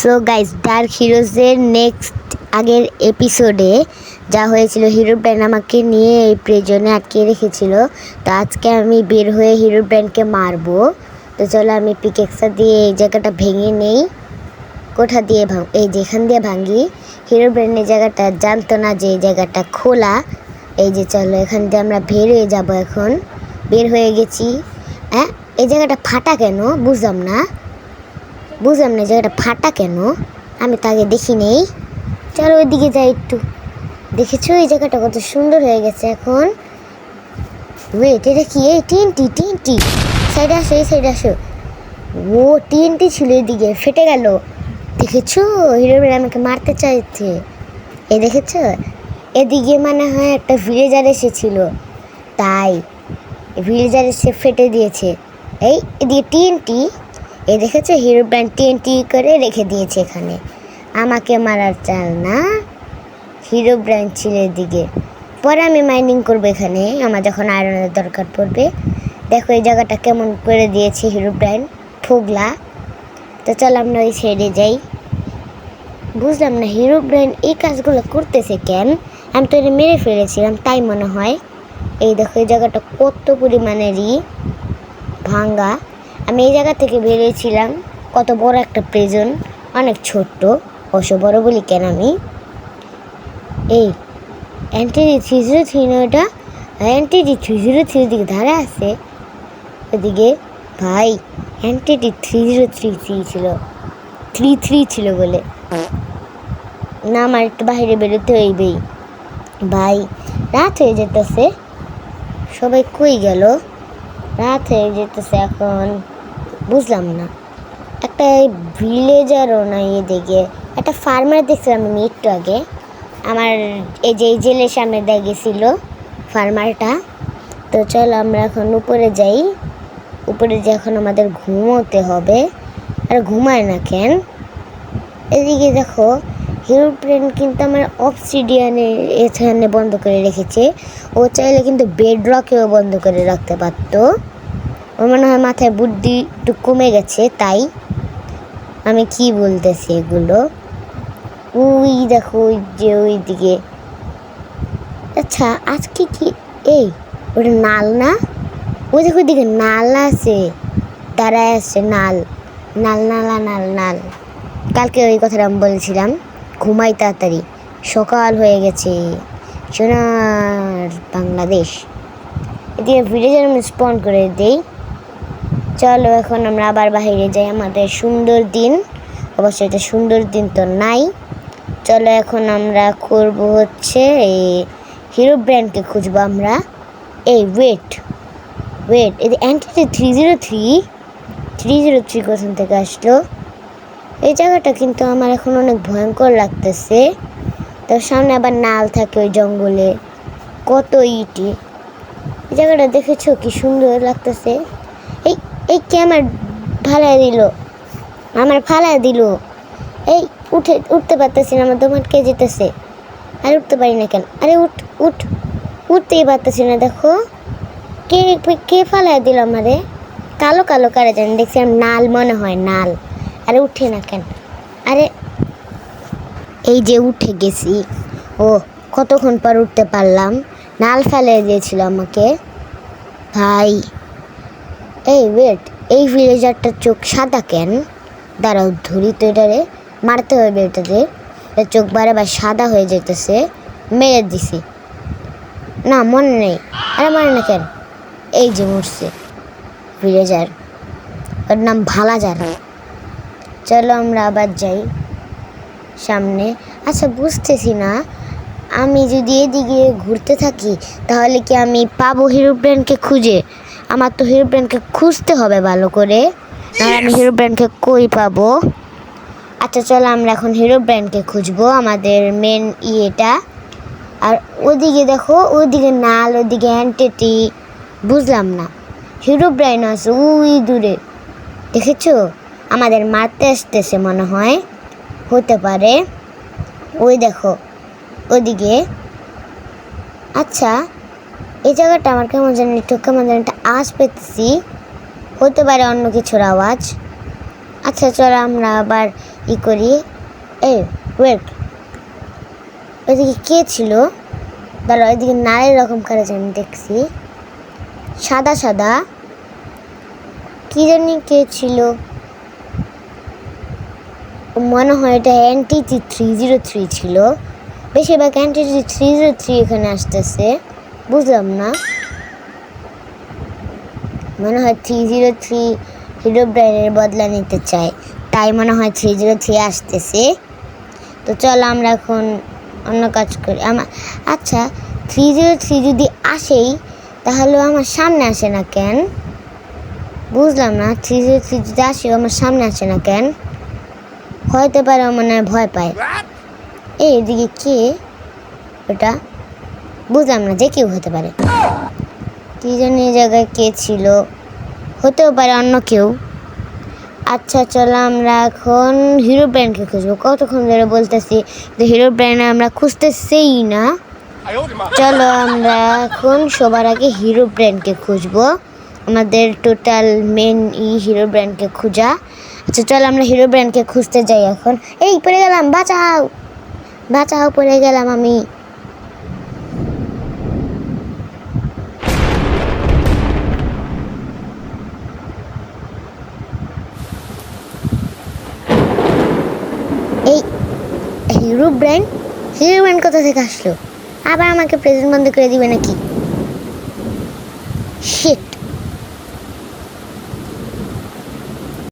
So guys, dark হিরোজের next আগের এপিসোডে যা হয়েছিল, হিরো ব্র্যান্ড আমাকে নিয়ে এই প্রিজনে আটকে রেখেছিল। তো আজকে আমি বের হয়ে হিরো ব্র্যান্ডকে মারবো। তো চলো আমি পিকেক্সা দিয়ে এই জায়গাটা ভেঙে নেই। কোথা দিয়ে এই যেখান দিয়ে ভাঙি। হিরো ব্র্যান্ড এই জায়গাটা জানতো না যে এই জায়গাটা খোলা। এই যে চলো এখান দিয়ে আমরা বের হয়ে যাবো। এখন বের হয়ে গেছি। হ্যাঁ, এই জায়গাটা ফাটা কেন বুঝলাম না জায়গাটা ফাটা কেন, আমি তো আগে দেখি নেই। চলো ওইদিকে যাই একটু। দেখেছো এই জায়গাটা কত সুন্দর হয়ে গেছে এখন। ওয়েট, এটা কি? এই টিএনটি সাইডে আসো, এই সাইডে আসো। ও টিএনটি ছিল, এদিকে ফেটে গেল। দেখেছো হিরো ব্র্যান্ড আমাকে মারতে চাইছে। এই দেখেছো, এদিকে মানে হয় একটা ভিলেজার এসেছিল, তাই ভিলেজার এসে ফেটে দিয়েছে। এই এদিকে টিএনটি, এই দেখেছো হিরো ব্র্যান্ড টিএনটি করে রেখে দিয়েছে এখানে। আমাকে মারার চাল না, হিরো ব্র্যান্ড ছিল এদিকে। পরে আমি মাইনিং করবো এখানে, আমার যখন আয়রনের দরকার পড়বে। দেখো এই জায়গাটা কেমন করে দিয়েছে হিরো ব্র্যান্ড, ঠোগলা। তো চল আমরা ওই সাইডে যাই। বুঝলাম না হিরো ব্র্যান্ড এই কাজগুলো করতেছে কেন। আমি তো এটা মেরে ফেলেছিলাম তাই মনে হয়। এই দেখো এই জায়গাটা কত পরিমাণেরই ভাঙ্গা। আমি এই জায়গা থেকে বেরিয়েছিলাম, কত বড় একটা প্রিজন, অনেক ছোট্ট। অবশ্য বড় বলি কেন আমি। এই এনটিডি 303 না, ওটা এনটিডি 303 দিকে ধারে আছে ওদিকে। ভাই এনটিডি 3033 ছিল, 33 ছিল বলে না। আমার একটু বাইরে বেরোতে হইবেই। ভাই রাত হয়ে যেতেছে, সবাই কই গেল? রাত হয়ে যেতেছে এখন, বুঝলাম না। একটা ভিলেজারও নাই এদিকে, একটা ফার্মার দেখছিলাম আমি একটু আগে। আমার এই যে এই জেলের সামনে দিয়ে গেছিল ফার্মারটা। তো চল আমরা এখন উপরে যাই। উপরে যে এখন আমাদের ঘুমোতে হবে। আর ঘুমায় না কেন? এদিকে দেখো হিরো ব্র্যান্ড কিন্তু আমার অবসিডিয়ানে এখানে বন্ধ করে রেখেছে। ও চাইলে কিন্তু বেড রকেও বন্ধ করে রাখতে পারতো। ওর মনে হয় মাথায় বুদ্ধি একটু কমে গেছে, তাই আমি কি বলতেছি এগুলো। ওই দেখো ওই যে ওই দিকে। আচ্ছা আজকে কি এই ওটা নাল না? ওই দেখো ওইদিকে নাল আছে, দাঁড়ায় আছে নাল। নাল নালা নাল নাল। কালকে ওই কথাটা আমি বলেছিলাম, ঘুমাই তাড়াতাড়ি, সকাল হয়ে গেছে। সোনার বাংলাদেশ। এদিকে ভিলেজার আমি স্পন করে দেই। চলো এখন আমরা আবার বাইরে যাই, আমাদের সুন্দর দিন। অবশ্যই এটা সুন্দর দিন তো নাই। চলো এখন আমরা করব হচ্ছে এই হিরো ব্র্যান্ডকে খুঁজবো আমরা। এই ওয়েট এই এনটিডি 303 কোথান থেকে আসলো? এই জায়গাটা কিন্তু আমার এখন অনেক ভয়ঙ্কর লাগতেছে। তার সামনে আবার নাল থাকে ওই জঙ্গলে, কত ইটি। এই জায়গাটা দেখেছো কি সুন্দর লাগতেছে। এই এই কে আমার ফালাই দিল। এই উঠতে পারতেছি না, আমার দম আটকে যেতেছে। আর উঠতে পারি না কেন? আরে উঠতেই পারতেছি না। দেখো কে কে ফালাই দিল আমারে। কালো কালো কারে জানি, দেখছিলাম নাল মনে হয়, নাল। আরে উঠে না কেন? আরে এই যে উঠে গেছি। ও কতক্ষণ পর উঠতে পারলাম। নাল ফেলে দিয়েছিল আমাকে। ভাই এই ওয়েট, এই ভিলেজারটার চোখ সাদা কেন? দাঁড়াও ধরি তো, এটারে মারতে হবে। এটাতে চোখ বারবার সাদা হয়ে যেতেছে। মেরে দিছি না, মনে নেই। আরে মারে না কেন? এই যে মরছে ভিলেজার, ওর নাম ভালাজার। চলো আমরা আবার যাই সামনে। আচ্ছা বুঝতেছি না, আমি যদি এদিকে ঘুরতে থাকি তাহলে কি আমি পাবো হিরো ব্র্যান্ডকে খুঁজে? আমার তো হিরো ব্র্যান্ডকে খুঁজতে হবে ভালো করে, না আমি হিরো ব্র্যান্ডকে কই পাবো? আচ্ছা চলো আমরা এখন হিরো ব্র্যান্ডকে খুঁজবো, আমাদের মেন ইয়েটা। আর ওদিকে দেখো, ওদিকে নাল, ওদিকে অ্যান্টিটি। বুঝলাম না, হিরো ব্র্যান্ড আছে ওই দূরে, দেখেছো? আমাদের মারতে আসতেছে মনে হয়, হতে পারে। ওই দেখো ওদিকে। আচ্ছা এই জায়গাটা আমার কেমন জানি একটা আওয়াজ পেতেছি, হতে পারে অন্য কিছুর আওয়াজ। আচ্ছা চলো আমরা আবার ই করি। এই ওয়েট, ওইদিকে কে ছিল? দাঁড়া, ওইদিকে নারী রকম করে আমি দেখছি, সাদা সাদা কি জানি কে ছিল, মনে হয় এটা এনটিজি 303 ছিল। বেশিরভাগ এনটিজি 303 এখানে আসতেছে, বুঝলাম না। মনে হয় 303 হিরো ব্র্যান্ডের বদলা নিতে চায়, তাই মনে হয় 303 আসতেছে। তো চলো আমরা এখন অন্য কাজ করি। আচ্ছা, 303 যদি আসেই তাহলে আমার সামনে আসে না কেন? বুঝলাম না, 303 যদি আসে আমার সামনে আসে না কেন? হয়তো পারে মানে ভয় পায়। এই এদিকে কে ওটা? বুঝলাম না, যে কেউ হতে পারে। কি জানি এই জায়গায় কে ছিল, হতেও পারে অন্য কেউ। আচ্ছা চলো আমরা এখন হিরো ব্র্যান্ডকে খুঁজবো। কতক্ষণ ধরে বলতেছি যে হিরো ব্র্যান্ড আমরা খুঁজতেছেই না। চলো আমরা এখন সবার আগে হিরো ব্র্যান্ডকে খুঁজবো, আমাদের টোটাল মেন হিরো ব্র্যান্ডকে খোঁজা। আচ্ছা চলো আমরা হিরো ব্র্যান্ডকে খুঁজতে যাই এখন। এই পড়ে গেলাম, বাঁচাও বাঁচাও, পড়ে গেলাম আমি। এই হিরো ব্র্যান্ড কোথা থেকে আসলো? আবার আমাকে প্রেজেন্ট বন্ধ করে দিবে নাকি? শিট,